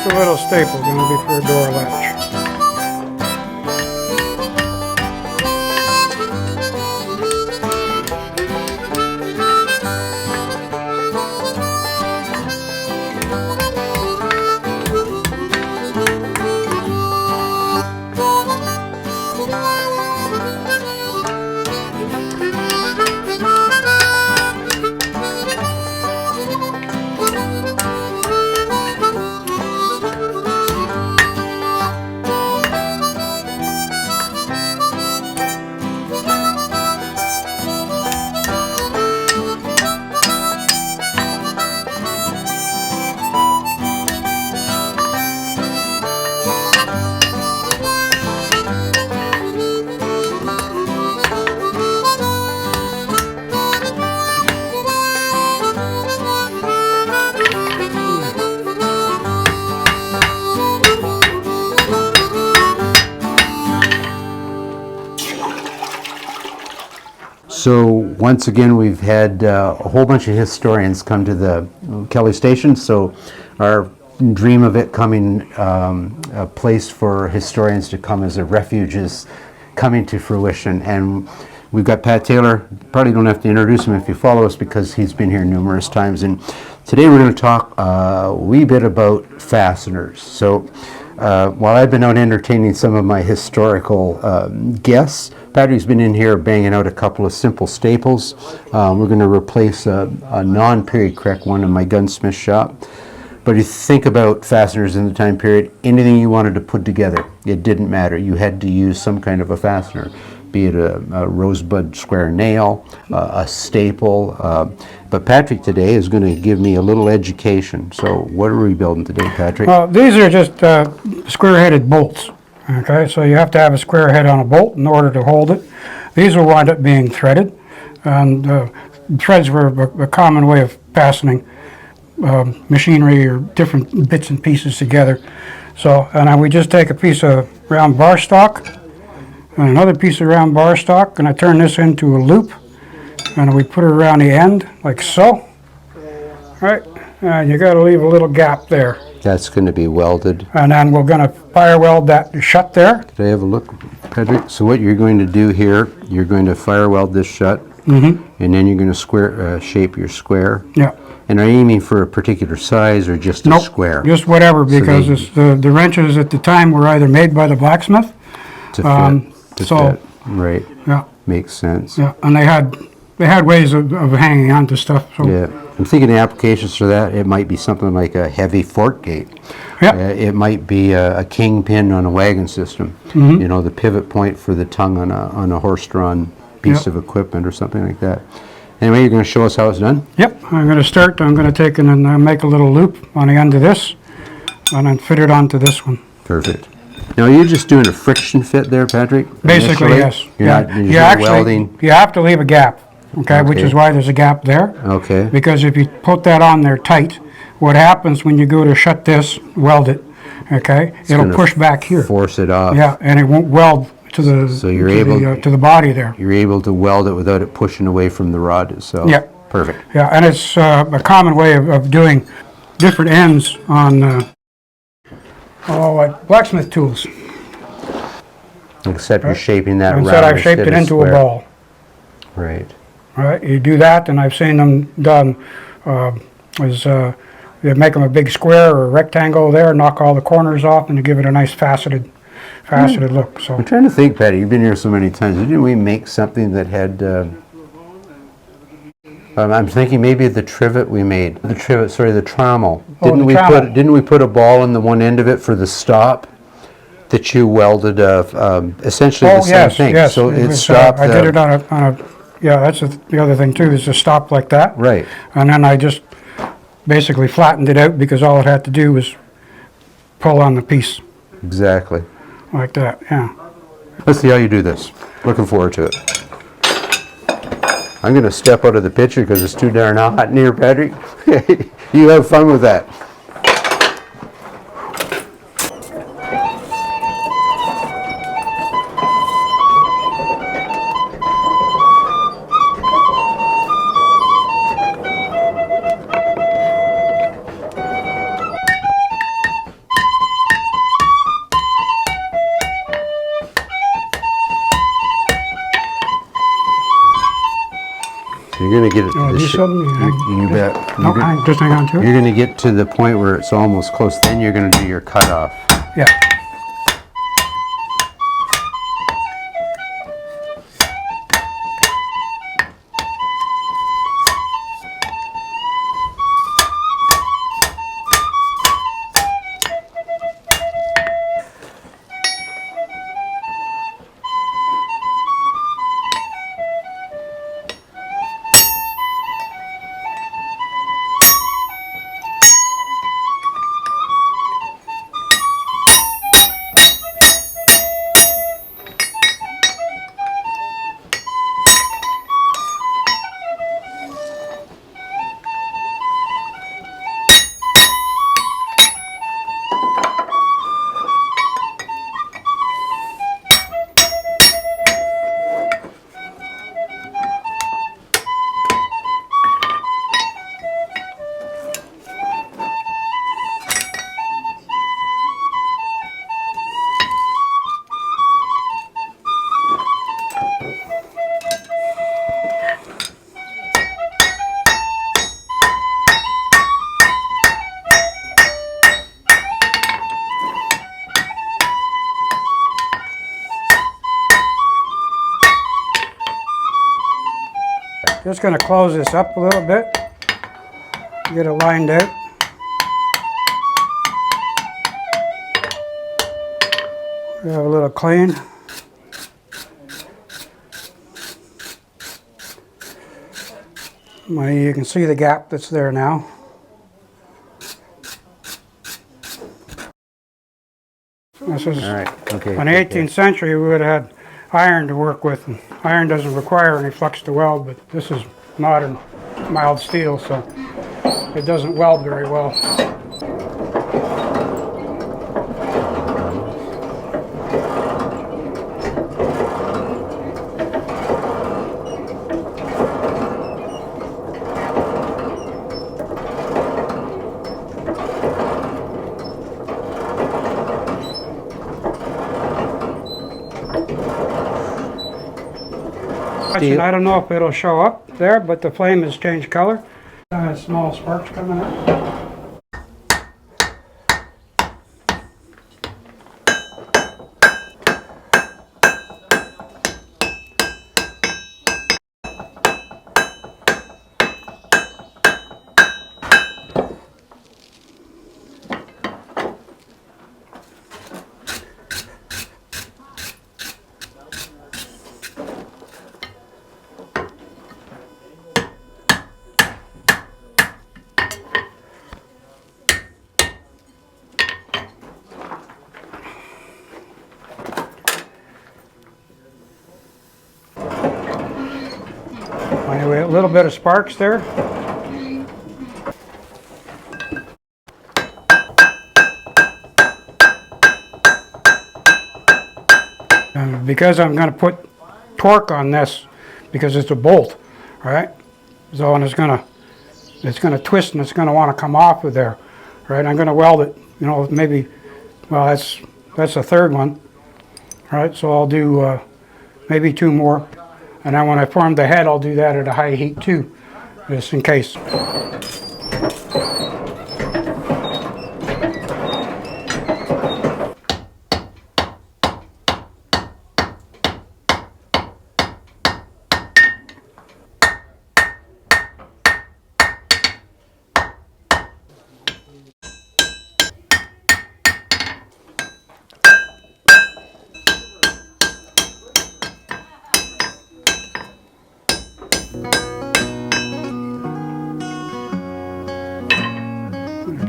a little staple, going to be for a door latch. So once again, we've had a whole bunch of historians come to the Kelly Station. So our dream of it coming a place for historians to come as a refuge is coming to fruition. And we've got Pat Taylor. Probably don't have to introduce him if you follow us because he's been here numerous times. And today we're going to talk a wee bit about fasteners. So while I've been out entertaining some of my historical guests, Patrick's been in here banging out a couple of simple staples. We're going to replace a non-period correct one in my gunsmith shop. But if you think about fasteners in the time period, anything you wanted to put together, it didn't matter. You had to use some kind of a fastener, be it a rosebud square nail, a staple. But Patrick today is going to give me a little education. So what are we building today, Patrick? Well, these are just square-headed bolts. Okay, so you have to have a square head on a bolt in order to hold it. These will wind up being threaded, and threads were a common way of fastening machinery or different bits and pieces together. So, and then we just take a piece of round bar stock and another piece of round bar stock, and I turn this into a loop, and we put it around the end like so. Right, and you got to leave a little gap there. That's going to be welded. And then we're going to fire weld that shut there. Could I have a look, Patrick? So what you're going to do here, you're going to fire weld this shut, and then you're going to shape your square. Yeah. And are you aiming for a particular size or just a square? Just whatever, because the wrenches at the time were either made by the blacksmith. To fit. Right. Yeah. Makes sense. Yeah, and they had ways of hanging on to stuff. So. Yeah. I'm thinking the applications for that, it might be something like a heavy fork gate. Yeah. It might be a kingpin on a wagon system. You know, the pivot point for the tongue on a horse-drawn piece of equipment or something like that. Anyway, you're going to show us how it's done? Yep. I'm going to take and make a little loop on the end of this, and then fit it onto this one. Perfect. Now, are you just doing a friction fit there, Patrick? Basically, yes. You're not welding? You have to leave a gap. Okay, which is why there's a gap there. Okay. Because if you put that on there tight, what happens when you go to shut this, weld it, okay, it'll push back here. Force it off. Yeah, and it won't weld to the to the body there. You're able to weld it without it pushing away from the rod itself. Yeah. Perfect. Yeah, and it's a common way of doing different ends on like blacksmith tools. Except you're shaping that round. Instead, I've shaped it into a ball. Right. Right, you do that, and I've seen them done. You make them a big square or a rectangle there, knock all the corners off, and you give it a nice faceted look. So I'm trying to think, Patty. You've been here so many times. Didn't we make something that had? I'm thinking maybe the trivet we made. The trommel. Didn't we put a ball in the one end of it for the stop? That you welded essentially the same thing. Yes, so it stopped. I did it on a. Yeah, that's the other thing too, is to stop like that. Right. And then I just basically flattened it out because all it had to do was pull on the piece. Exactly. Like that, yeah. Let's see how you do this. Looking forward to it. I'm going to step out of the picture because it's too darn hot in here, Patrick. You have fun with that. So you're gonna get it. Oh, these something? You bet. No, just hang on to it. You're gonna get to the point where it's almost close. Then you're gonna do your cutoff. Yeah. Just going to close this up a little bit, get it lined out. We have a little clean. You can see the gap that's there now. This is, All right. Okay. in the 18th century, we would have had iron to work with. And iron doesn't require any flux to weld, but this is modern mild steel, so it doesn't weld very well. I don't know if it'll show up there, but the flame has changed color. Small sparks coming out. Anyway, a little bit of sparks there. Because I'm going to put torque on this, because it's a bolt, right? So, and it's going to twist and it's going to want to come off of there, right? I'm going to weld it, you know, maybe, well, that's the third one, right? So I'll do maybe two more. And then when I form the head, I'll do that at a high heat too, just in case.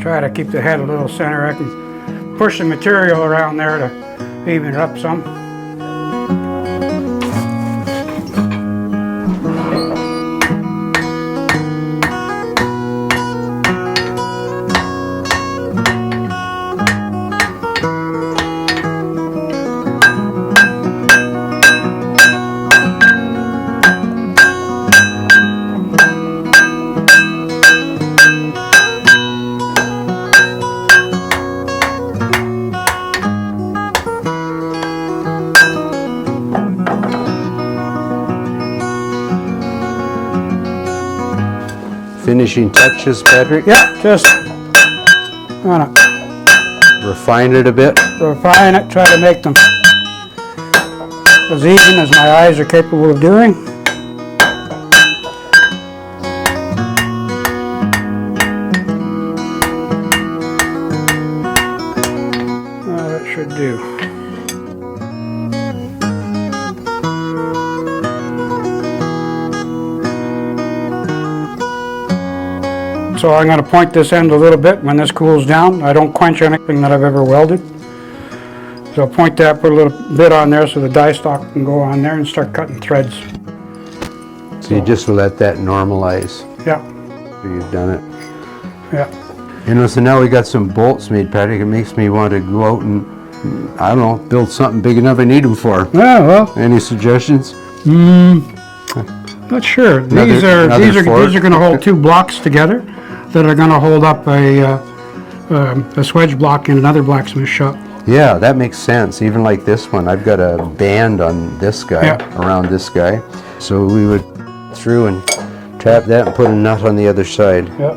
Try to keep the head a little center. I can push the material around there to even it up some. finishing touches, Patrick? Yeah, just gonna Refine it a bit. refine it, try to make them as even as my eyes are capable of doing. That should do. So I'm going to point this end a little bit when this cools down. I don't quench anything that I've ever welded. So I'll point that, put a little bit on there so the die stock can go on there and start cutting threads. So you just let that normalize. Yeah, So you've done it. yeah. You know, so now we got some bolts made, Patrick. It makes me want to go out and, I don't know, build something big enough I need them for. Yeah, well, Any suggestions? not sure. Another These are fork? going to hold two blocks together that are going to hold up a swedge block in another blacksmith shop. Yeah, that makes sense. Even like this one, I've got a band on this guy, Yeah. around this guy. So we would through and trap that and put a nut on the other side. Yeah,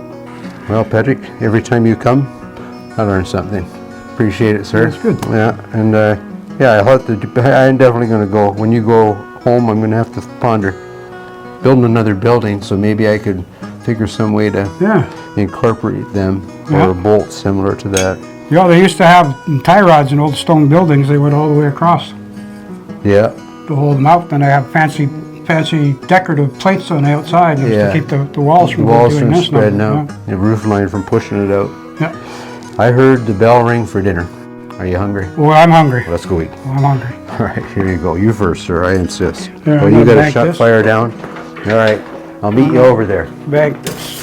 Well, Patrick, every time you come, I learn something. Appreciate it, sir. That's good. Yeah, and yeah, I'm definitely going to go. When you go home, I'm going to have to ponder building another building, so maybe I could figure some way to yeah. incorporate them Yeah. or a bolt similar to that. You know, they used to have tie rods in old stone buildings. They went all the way across Yeah, to hold them out. Then they have fancy decorative plates on the outside just Yeah. to keep the walls the from walls doing from this. now. spreading out, the roof line from pushing it out. Yeah. I heard the bell ring for dinner. Are you hungry? Well, I'm hungry. Let's go eat. I'm hungry. All right, here you go. You first, sir. I insist. Yeah, Well, I'm you gonna got to bank shut this. fire down. All right, I'll meet you over there. Bag this.